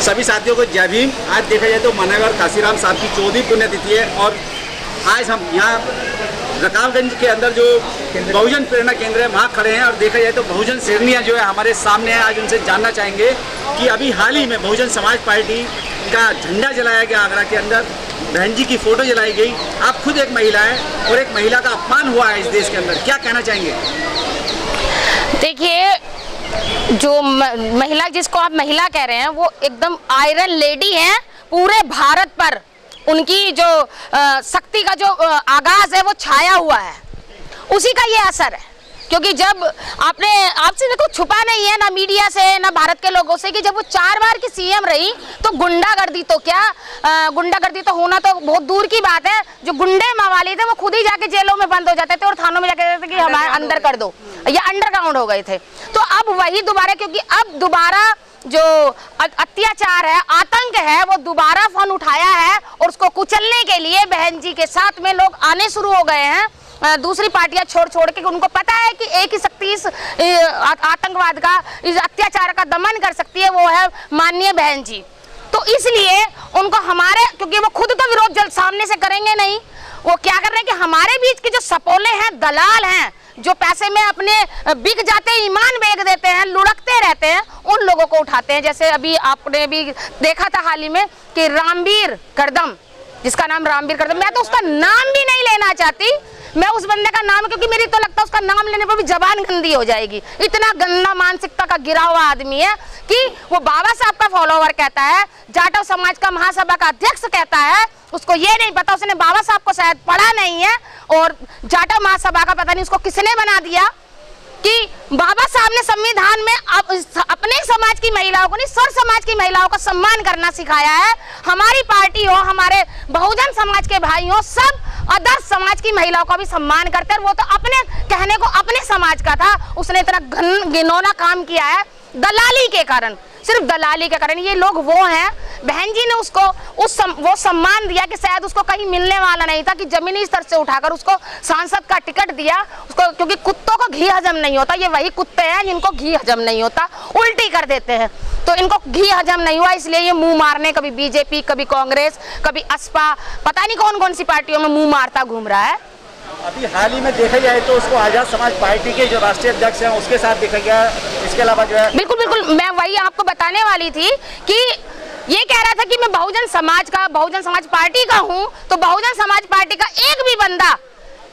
सभी साथियों को जय भीम। आज देखा जाए तो मान्यवर काशीराम साहब की 14वीं पुण्यतिथि है और आज हम यहाँ रकाबगंज के अंदर जो बहुजन प्रेरणा केंद्र है वहाँ खड़े हैं और देखा जाए तो बहुजन शेरनियाँ जो है हमारे सामने है। आज उनसे जानना चाहेंगे कि अभी हाल ही में बहुजन समाज पार्टी का झंडा जलाया गया आगरा के अंदर, बहन जी की फोटो जलाई गई। आप खुद एक महिला हैं और एक महिला का अपमान हुआ है इस देश के अंदर, क्या कहना चाहेंगे? देखिए, जो महिला जिसको आप महिला कह रहे हैं वो एकदम आयरन लेडी हैं। पूरे भारत पर उनकी जो शक्ति का जो आगाज है वो छाया हुआ है, उसी का ये असर है। क्योंकि जब आपसे देखो छुपा नहीं है ना मीडिया से ना भारत के लोगों से कि जब वो 4 बार की सीएम रही तो गुंडागर्दी तो क्या, गुंडागर्दी तो होना तो बहुत दूर की बात है। जो गुंडे मवाली थे वो खुद ही जाके जेलों में बंद हो जाते थे और थानों में जाके कहते थे कि हमारे अंदर कर दो, या अंडरग्राउंड हो गए थे। तो अब वही दोबारा, क्योंकि अब दोबारा जो अत्याचार है, आतंक है, वो दोबारा फोन उठाया है और उसको कुचलने के लिए बहन जी के साथ में लोग आने शुरू हो गए हैं। दूसरी पार्टियां छोड़ के उनको पता है कि एक ही शक्ति इस आतंकवाद का, इस अत्याचार का दमन कर सकती है, वो है माननीय बहन जी। तो इसलिए उनको हमारे, क्योंकि वो खुद तो विरोध जल्द सामने से करेंगे नहीं, वो क्या कर रहे हैं कि हमारे बीच के जो सपोले हैं, दलाल हैं, जो पैसे में अपने बिक जाते हैं, ईमान बेच देते हैं, लुढ़कते रहते हैं, उन लोगों को उठाते हैं। जैसे अभी आपने भी देखा था हाल ही में कि रामवीर करदम, जिसका नाम रामवीर करदम, मैं तो उसका नाम भी नहीं लेना चाहती, मैं उस बंदे का नाम, क्योंकि मेरी तो लगता है उसका नाम लेने पर भी जबान गंदी हो जाएगी। इतना गंदा मानसिकता का गिरा हुआ आदमी है कि वो बाबा साहब का फॉलोवर कहता है, जाटव समाज का महासभा का अध्यक्ष कहता है। उसको ये नहीं पता, उसने बाबा साहब को शायद पढ़ा नहीं है और जाटव महासभा का पता नहीं उसको किसने बना दिया कि बाबा साहब ने संविधान में अपने समाज की महिलाओं को नहीं, सर्व समाज की महिलाओं का सम्मान करना सिखाया है। हमारी पार्टी हो, हमारे बहुजन समाज के भाई हो, सब अदर समाज की महिलाओं का भी सम्मान करते हैं। वो तो अपने कहने को अपने समाज का था, उसने इतना घिनौना काम किया है दलाली के कारण, सिर्फ दलाली के कारण। ये लोग वो हैं, बहन जी ने उसको वो सम्मान दिया कि शायद उसको कहीं मिलने वाला नहीं था, कि जमीनी स्तर से उठाकर उसको सांसद का टिकट दिया उसको, क्योंकि कुत्तों को घी हजम नहीं होता। ये वही कुत्ते हैं जिनको घी हजम नहीं होता, उल्टी कर देते हैं। तो इनको घी हजम नहीं हुआ, इसलिए ये मुंह मारने, कभी बीजेपी, कभी कांग्रेस, कभी असपा, पता नहीं कौन कौन सी पार्टियों में मुंह मारता घूम रहा है। अभी हाल ही में देखा जाए तो उसको आजाद समाज पार्टी के जो राष्ट्रीय अध्यक्ष हैं उसके साथ देखा गया। इसके अलावा जो है बिल्कुल मैं वही आपको बताने वाली थी कि ये कह रहा था कि मैं बहुजन समाज पार्टी का हूं, तो बहुजन समाज पार्टी का एक भी बंदा,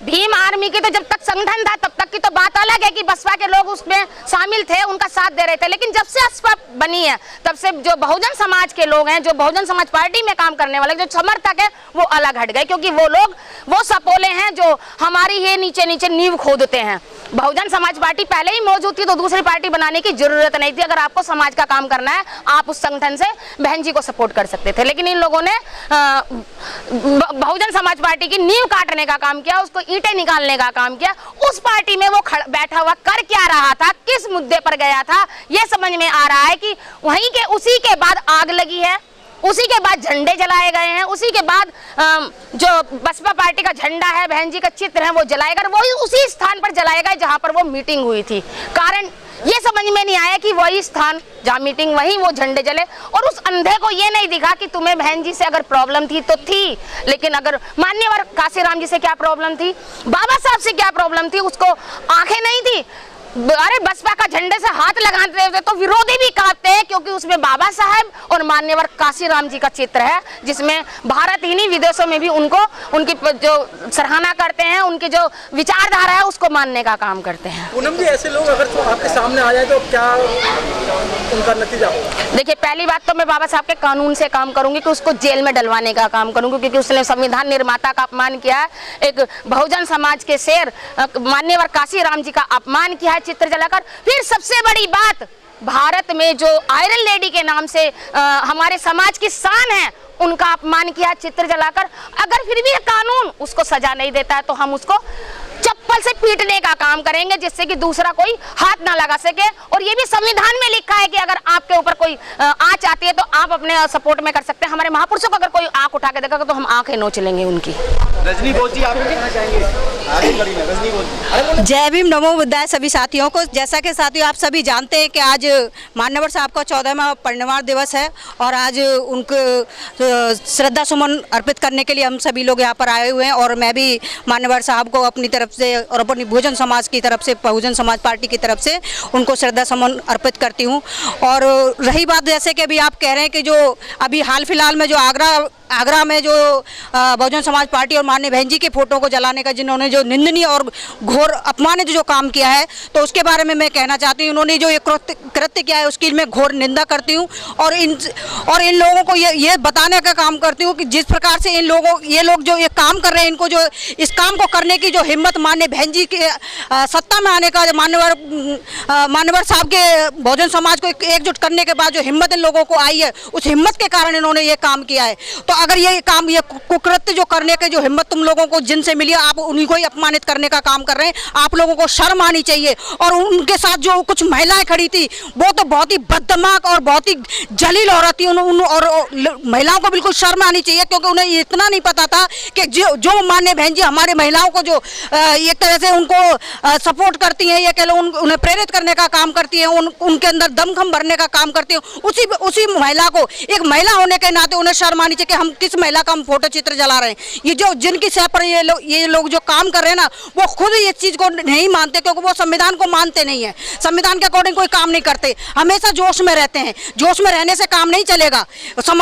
भीम आर्मी के तो जब तक संगठन था तब तक की तो बात अलग है कि बसपा के लोग उसमें शामिल थे, उनका साथ दे रहे थे। लेकिन जब से असपा बनी है तब से जो बहुजन समाज के लोग हैं, जो बहुजन समाज पार्टी में काम करने वाले जो समर्थक है, वो अलग हट गए, क्योंकि वो लोग वो सपोले हैं जो हमारी ये नीचे नींव खोदते हैं। बहुजन समाज पार्टी पहले ही मौजूद थी, तो दूसरी पार्टी बनाने की जरूरत नहीं थी। अगर आपको समाज का काम करना है, आप उस संगठन से बहन जी को सपोर्ट कर सकते थे। लेकिन इन लोगों ने बहुजन समाज पार्टी की नींव काटने का काम किया, उसको ईंटें निकालने का काम किया। उस पार्टी में वो बैठा हुआ कर क्या रहा था, किस मुद्दे पर गया था, ये समझ में आ रहा है कि वहीं के उसी के बाद आग लगी है, उसी के बाद झंडे जलाए गए हैं, उसी के बाद जो बसपा पार्टी का झंडा है, बहन जी का चित्र है, वो जलाएगा, वो उसी स्थान पर जलाएगा जहां पर वो मीटिंग हुई थी। कारण ये समझ में नहीं आया कि वही स्थान जहाँ मीटिंग, वहीं वो झंडे जले। और उस अंधे को ये नहीं दिखा कि तुम्हें बहन जी से अगर प्रॉब्लम थी तो थी, लेकिन अगर मान्यवर काशीराम जी से क्या प्रॉब्लम थी, बाबा साहब से क्या प्रॉब्लम थी, उसको आंखें नहीं थी। अरे बसपा का झंडे से हाथ लगाते हुए तो विरोधी भी कांपते हैं, क्योंकि उसमें बाबा साहब और मान्यवर काशीराम जी का चित्र है, जिसमें भारत ही नहीं विदेशों में भी उनकी जो सराहना करते हैं, उनकी जो विचारधारा है उसको मानने का काम करते हैं। पूनम जी, ऐसे लोग अगर तो आपके सामने आ जाए तो क्या उनका नतीजा होगा? देखिए, पहली बात तो मैं बाबा साहब के कानून से काम करूंगी कि उसको जेल में डलवाने का काम करूंगी, क्योंकि उसने संविधान निर्माता का अपमान किया है, एक बहुजन समाज के शेर मान्यवर काशीराम जी का अपमान किया है चित्र जलाकर। फिर सबसे बड़ी बात, भारत में जो आयरन लेडी के नाम से हमारे समाज की शान है, उनका अपमान किया चित्र जलाकर। अगर फिर भी कानून उसको सजा नहीं देता है तो हम उसको चप्पल से पीटने का काम करेंगे, जिससे कि दूसरा कोई हाथ ना लगा सके। और ये भी संविधान में लिखा है कि अगर आपके ऊपर कोई आंच आती है तो आप अपने सपोर्ट में कर सकते हैं। हमारे महापुरुषों को अगर कोई आंख उठा के देखेगा तो हम आंखें नोच लेंगे उनकी। रजनी बोस जी, आप क्या कहना चाहेंगे? जय भीम, नमो बुद्धाय सभी साथियों को। जैसा कि साथियों आप सभी जानते हैं कि आज मान्यवर साहब का 14वां परिनिर्वाण दिवस है और आज उनको श्रद्धा सुमन अर्पित करने के लिए हम सभी लोग यहाँ पर आए हुए हैं और मैं भी मान्यवर साहब को अपनी तरफ से और अपनी बहुजन समाज की तरफ से, बहुजन समाज पार्टी की तरफ से उनको श्रद्धा सुमन अर्पित करती हूँ। और रही बात जैसे कि अभी आप कह रहे हैं कि जो अभी हाल फिलहाल में जो आगरा में जो बहुजन समाज पार्टी और माननीय बहन जी के फोटो को जलाने का जिन्होंने जो निंदनीय और घोर अपमानित जो काम किया है, तो उसके बारे में मैं कहना चाहती हूँ, उन्होंने जो ये कृत्य किया है उसकी मैं घोर निंदा करती हूँ और इन लोगों को ये बताने का काम करती हूँ कि जिस प्रकार से ये लोग जो ये काम कर रहे हैं, इनको जो इस काम को करने की जो हिम्मत माननीय बहन जी के सत्ता में आने का मान्यवर साहब के बहुजन समाज को एकजुट करने के बाद जो हिम्मत इन लोगों को आई है, उस हिम्मत के कारण इन्होंने ये काम किया है। तो अगर ये काम, ये कुकृत्य जो करने के जो हिम्मत तुम लोगों को जिनसे मिली, आप उन्हीं को ही अपमानित करने का काम कर रहे हैं। आप लोगों को शर्म आनी चाहिए। और उनके साथ जो कुछ महिलाएं खड़ी थी वो तो बहुत ही बददिमाग और बहुत ही जलील औरत थी। और महिलाओं को बिल्कुल शर्म आनी चाहिए, क्योंकि उन्हें इतना नहीं पता था कि जो माननीय बहन जी हमारे महिलाओं को जो एक तरह से उनको सपोर्ट करती हैं, या कह लो उन्हें प्रेरित करने का काम करती हैं, उनके अंदर दमखम भरने का काम करती हैं, उसी महिला को, एक महिला होने के नाते उन्हें शर्म आनी चाहिए कि हम किस महिला का हम फोटो चित्र जला रहे हैं। ये जो जिनकी सह पर ये लोग जो काम कर रहे हैं ना, वो खुद इस चीज को नहीं मानते, क्योंकि वो संविधान को मानते नहीं है, संविधान के अकॉर्डिंग कोई काम नहीं करते, हमेशा जोश में रहते हैं। जोश में रहने से काम नहीं चलेगा।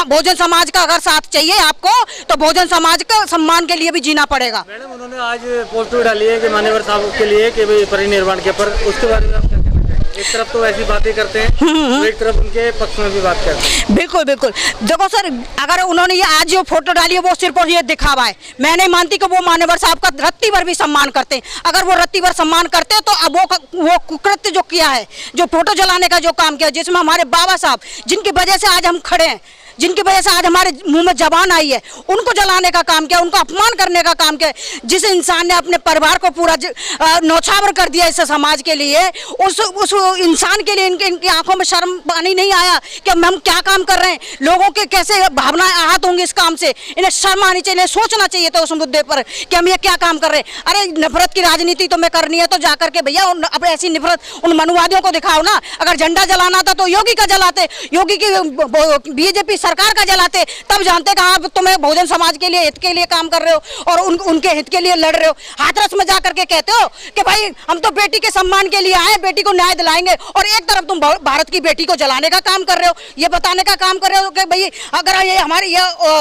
बहुजन समाज का अगर साथ चाहिए आपको, तो बहुजन समाज का सम्मान के लिए भी जीना पड़ेगा। मैडम, उन्होंने आज पोस्ट डाली है कि मान्यवर साहब के लिए कि भाई परिनिर्वाण के पर, उसके बारे में आप क्या कहना चाहेंगे? एक तरफ तो ऐसी बातें करते हैं, तो एक तरफ उनके पक्ष में भी बात करते हैं। बिल्कुल बिल्कुल। देखो सर, अगर उन्होंने ये आज जो फोटो डाली है वो सिर्फ और ये दिखावा है। मैं नहीं मानती कि वो मान्यवर साहब का रत्ती भर भी सम्मान करते हैं। अगर वो रत्ती भर सम्मान करते तो अब वो कुकृत्य जो किया है, जो फोटो जलाने का जो काम किया, जिसमें हमारे बाबा साहब, जिनकी वजह से आज हम खड़े हैं, जिनकी वजह से आज हमारे मुंह में जबान आई है, उनको जलाने का काम किया, उनको अपमान करने का काम किया। जिस इंसान ने अपने परिवार को पूरा नौछावर कर दिया इस समाज के लिए, उस इंसान के लिए इनकी आंखों में शर्म पानी नहीं आया कि हम क्या काम कर रहे हैं, लोगों के कैसे भावनाएं आहत होंगी इस काम से। इन्हें शर्म आनी चाहिए, सोचना चाहिए तो उस मुद्दे पर कि हम ये क्या काम कर रहे हैं। अरे नफरत की राजनीति तुम्हें करनी है तो जाकर के भैया अब ऐसी नफरत उन मनुवादियों को दिखाओ ना। अगर झंडा जलाना था तो योगी का जलाते, योगी की बीजेपी सरकार का जलाते, तब जानते कि हाँ तुम्हें बहुजन समाज के लिए, हित के लिए काम कर रहे हो और उनके हित के लिए लड़ रहे हो। हाथरस में जाकर के कहते हो कि भाई हम तो बेटी के सम्मान के लिए आए, बेटी को न्याय दिलाएंगे, और एक तरफ तुम भारत की बेटी को जलाने का काम कर रहे हो, ये बताने का काम कर रहे हो कि भाई अगर ये हमारी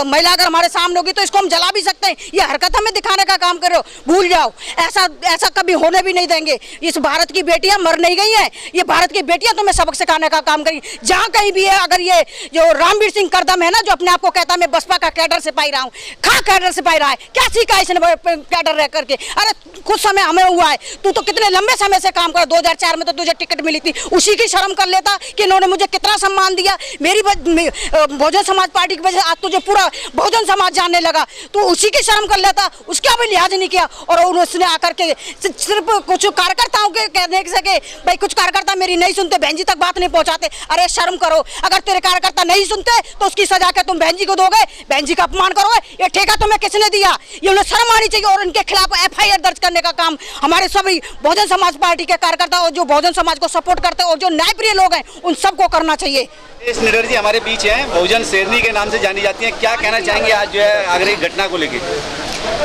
महिला अगर हमारे सामने होगी तो इसको हम जला भी सकते हैं। ये हरकत हमें दिखाने का काम कर रहे हो। भूल जाओ, ऐसा कभी होने भी नहीं देंगे। इस भारत की बेटियां मर नहीं गई हैं, ये भारत की बेटियां तुम्हें सबक सिखाने का काम करेंगी। जहाँ कहीं भी है, अगर ये जो रामवीर सिंह करदम है ना, जो अपने आप को कहता है मैं बसपा का कैडर सिपाही रहा हूँ, कैडर सिपाही रहा है, क्या सीखा इसने कैडर रह करके? अरे कुछ समय हमें हुआ है, तू तो कितने लंबे समय से काम कर, 2004 में तो तुझे टिकट मिली थी, उसी की शर्म कर लेता कि इन्होंने मुझे कितना सम्मान दिया। मेरी बहुजन समाज पार्टी की वजह से आज तुझे पूरा बहुजन समाज जानने लगा, तो उसी की शर्म कर लेता, उसका भी लिहाज नहीं किया। और उसने आकर के सिर्फ कुछ कार्यकर्ताओं के कहने से कि भाई कुछ कार्यकर्ता मेरी नहीं सुनते, बहन जी तक बात नहीं पहुंचाते। अरे शर्म करो, अगर तेरे कार्यकर्ता नहीं सुनते तो उसकी सजा क्या तुम बहन जी को दोगे? बहन जी का अपमान करोगे? ये ठेका तुम्हें किसने दिया? ये उन्हें शर्म आनी चाहिए और इनके खिलाफ FIR दर्ज करने का काम हमारे सभी बहुजन समाज पार्टी के कार्यकर्ता और जो बहुजन समाज को सपोर्ट करते हैं और जो न्यायप्रिय लोग हैं, उन सबको करना चाहिए। इस निडर जी हमारे बीच हैं, बहुजन शेरनी के नाम से जानी जाती हैं। क्या कहना चाहेंगे आज जो है आगरा की घटना को लेकर?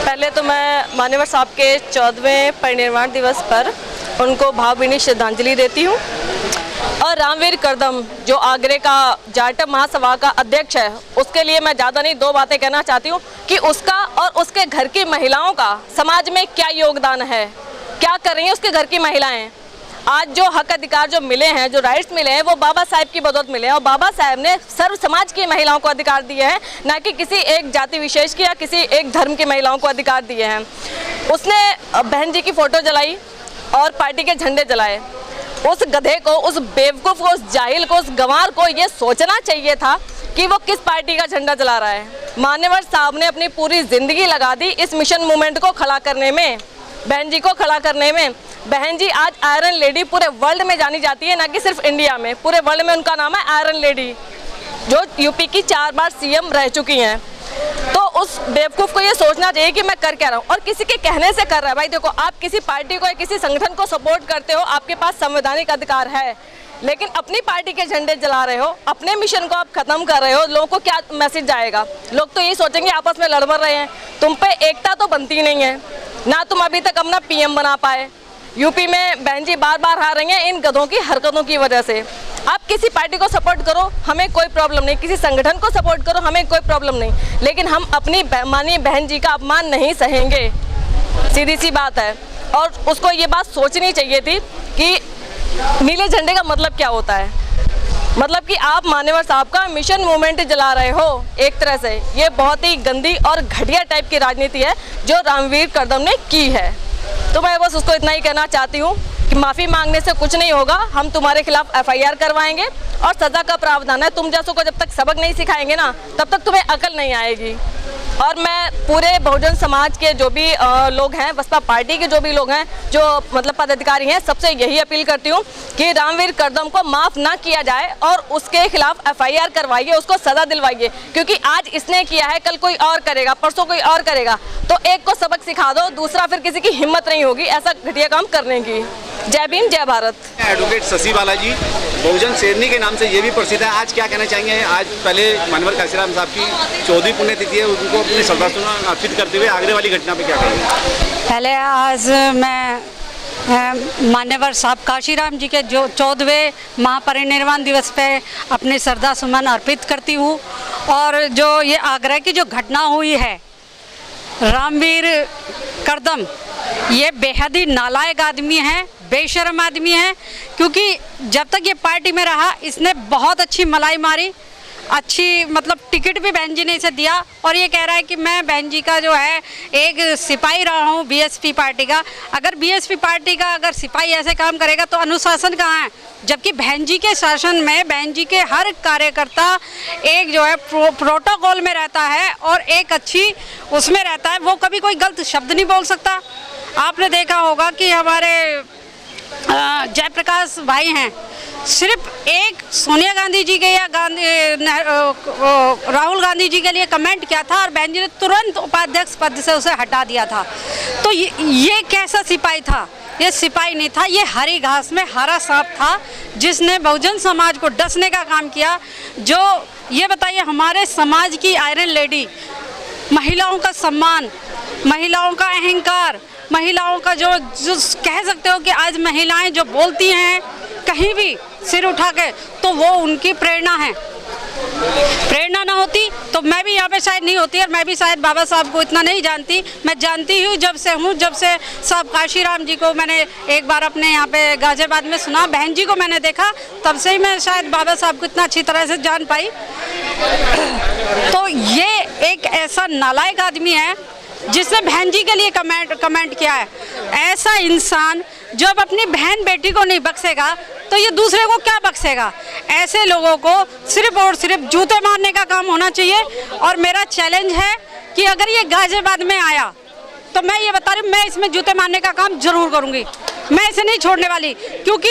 पहले तो मैं मान्यवर साहब के 14वें परिनिर्वाण दिवस पर उनको भावभीनी श्रद्धांजलि देती हूँ। और रामवीर करदम जो आगरे का जाटव महासभा का अध्यक्ष है, उसके लिए मैं ज़्यादा नहीं, 2 बातें कहना चाहती हूँ कि उसका और उसके घर की महिलाओं का समाज में क्या योगदान है, क्या कर रही हैं उसके घर की महिलाएं। आज जो हक अधिकार जो मिले हैं, जो राइट्स मिले हैं, वो बाबा साहेब की बदौलत मिले हैं और बाबा साहेब ने सर्व समाज की महिलाओं को अधिकार दिए हैं, ना कि किसी एक जाति विशेष की या किसी एक धर्म की महिलाओं को अधिकार दिए हैं। उसने बहन जी की फ़ोटो जलाई और पार्टी के झंडे जलाए। उस गधे को, उस बेवकूफ़ को, उस जाहिल को, उस गंवार को ये सोचना चाहिए था कि वो किस पार्टी का झंडा जला रहा है। मान्यवर साहब ने अपनी पूरी ज़िंदगी लगा दी इस मिशन मूवमेंट को खड़ा करने में, बहन जी को खड़ा करने में। बहन जी आज आयरन लेडी पूरे वर्ल्ड में जानी जाती है, ना कि सिर्फ इंडिया में, पूरे वर्ल्ड में उनका नाम है आयरन लेडी, जो यूपी की 4 बार CM रह चुकी हैं। तो उस बेवकूफ़ को ये सोचना चाहिए कि मैं कर क्या रहा हूँ और किसी के कहने से कर रहा है। भाई देखो, आप किसी पार्टी को या किसी संगठन को सपोर्ट करते हो, आपके पास संवैधानिक अधिकार है, लेकिन अपनी पार्टी के झंडे जला रहे हो, अपने मिशन को आप खत्म कर रहे हो, लोगों को क्या मैसेज जाएगा? लोग तो यही सोचेंगे आपस में लड़ मर रहे हैं, तुम पे एकता तो बनती नहीं है ना। तुम अभी तक अपना पीएम बना पाए, यूपी में बहन जी बार बार हार रही हैं इन गधों की हरकतों की वजह से। आप किसी पार्टी को सपोर्ट करो, हमें कोई प्रॉब्लम नहीं, किसी संगठन को सपोर्ट करो, हमें कोई प्रॉब्लम नहीं, लेकिन हम अपनी माननीय बहन जी का अपमान नहीं सहेंगे, सीधी सी बात है। और उसको ये बात सोचनी चाहिए थी कि नीले झंडे का मतलब क्या होता है। मतलब कि आप मान्यवर साहब का मिशन मूवमेंट जला रहे हो एक तरह से। ये बहुत ही गंदी और घटिया टाइप की राजनीति है जो रामवीर कदम ने की है। तो मैं बस उसको इतना ही कहना चाहती हूँ कि माफ़ी मांगने से कुछ नहीं होगा, हम तुम्हारे खिलाफ एफआईआर करवाएंगे और सज़ा का प्रावधान है। तुम जैसों को जब तक सबक नहीं सिखाएंगे ना, तब तक तुम्हें अकल नहीं आएगी। और मैं पूरे बहुजन समाज के जो भी लोग हैं, बसपा पार्टी के जो भी लोग हैं, जो मतलब पदाधिकारी हैं, सबसे यही अपील करती हूँ कि रामवीर कदम को माफ़ ना किया जाए और उसके खिलाफ एफआईआर करवाइए, उसको सज़ा दिलवाइए। क्योंकि आज इसने किया है, कल कोई और करेगा, परसों कोई और करेगा, तो एक को सबक सिखा दो, दूसरा फिर किसी की हिम्मत नहीं होगी ऐसा घटिया काम करने की। जय भीम, जय भारत। एडवोकेट शशि बालाजी बहुजन शेरनी के नाम से ये भी प्रसिद्ध है। आज क्या कहना चाहेंगे? आज पहले मानवर काशीराम साहब की 14वीं पुण्यतिथि है, उनको अपनी श्रद्धासुमन अर्पित करते हुए आगे वाली घटना पे क्या कहेंगे? पहले आज मैं मान्यवर साहब काशीराम जी के जो 14वें महापरिनिर्वाण दिवस पे अपनी श्रद्धा सुमन अर्पित करती हूँ। और जो ये आगरा की जो घटना हुई है, रामवीर कदम ये बेहद ही नालायक आदमी है, बेशर्म आदमी है। क्योंकि जब तक ये पार्टी में रहा, इसने बहुत अच्छी मलाई मारी, अच्छी मतलब टिकट भी बहन जी ने इसे दिया। और ये कह रहा है कि मैं बहन जी का जो है एक सिपाही रहा हूँ बीएसपी पार्टी का। अगर बीएसपी पार्टी का अगर सिपाही ऐसे काम करेगा तो अनुशासन कहाँ है? जबकि बहन जी के शासन में बहन जी के हर कार्यकर्ता एक जो है प्रोटोकॉल में रहता है और एक अच्छी उसमें रहता है, वो कभी कोई गलत शब्द नहीं बोल सकता। आपने देखा होगा कि हमारे जयप्रकाश भाई हैं, सिर्फ एक सोनिया गांधी जी के या राहुल गांधी जी के लिए कमेंट किया था और बहन जी ने तुरंत उपाध्यक्ष पद से उसे हटा दिया था। तो ये कैसा सिपाही था? ये सिपाही नहीं था, ये हरी घास में हरा सांप था जिसने बहुजन समाज को डसने का काम किया। जो ये बताइए, हमारे समाज की आयरन लेडी, महिलाओं का सम्मान, महिलाओं का अहंकार, महिलाओं का जो कह सकते हो कि आज महिलाएं जो बोलती हैं कहीं भी सिर उठा के, तो वो उनकी प्रेरणा है। प्रेरणा ना होती तो मैं भी यहाँ पे शायद नहीं होती और मैं भी शायद बाबा साहब को इतना नहीं जानती। मैं जानती हूँ जब से साहब काशीराम जी को मैंने एक बार अपने यहाँ पे गाजियाबाद में सुना, बहन जी को मैंने देखा, तब से ही मैं शायद बाबा साहब को इतना अच्छी तरह से जान पाई। तो ये एक ऐसा नालायक आदमी है जिसने बहन जी के लिए कमेंट किया है। ऐसा इंसान जब अपनी बहन बेटी को नहीं बख्शेगा तो ये दूसरे को क्या बख्शेगा? ऐसे लोगों को सिर्फ और सिर्फ जूते मारने का काम होना चाहिए। और मेरा चैलेंज है कि अगर ये गाजियाबाद में आया तो मैं ये बता रही हूँ, मैं इसमें जूते मारने का काम जरूर करूँगी। मैं इसे नहीं छोड़ने वाली, क्योंकि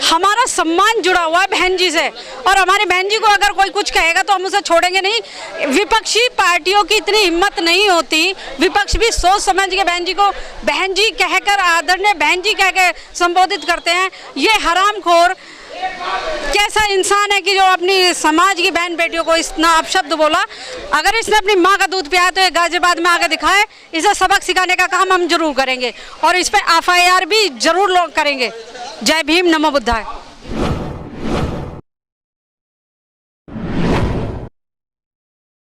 हमारा सम्मान जुड़ा हुआ है बहन जी से। और हमारी बहन जी को अगर कोई कुछ कहेगा तो हम उसे छोड़ेंगे नहीं। विपक्षी पार्टियों की इतनी हिम्मत नहीं होती, विपक्ष भी सोच समझ के बहन जी को बहन जी कहकर, आदरणीय बहन जी कहकर संबोधित करते हैं। ये हरामखोर कैसा इंसान है कि जो अपनी समाज की बहन बेटियों को इतना अपशब्द बोला। अगर इसने अपनी माँ का दूध पिया तो ये गाजियाबाद में आगे दिखाए, इसे सबक सिखाने का काम हम जरूर करेंगे और इस पे एफआईआर भी जरूर करेंगे। जय भीम, नमो बुद्धाय।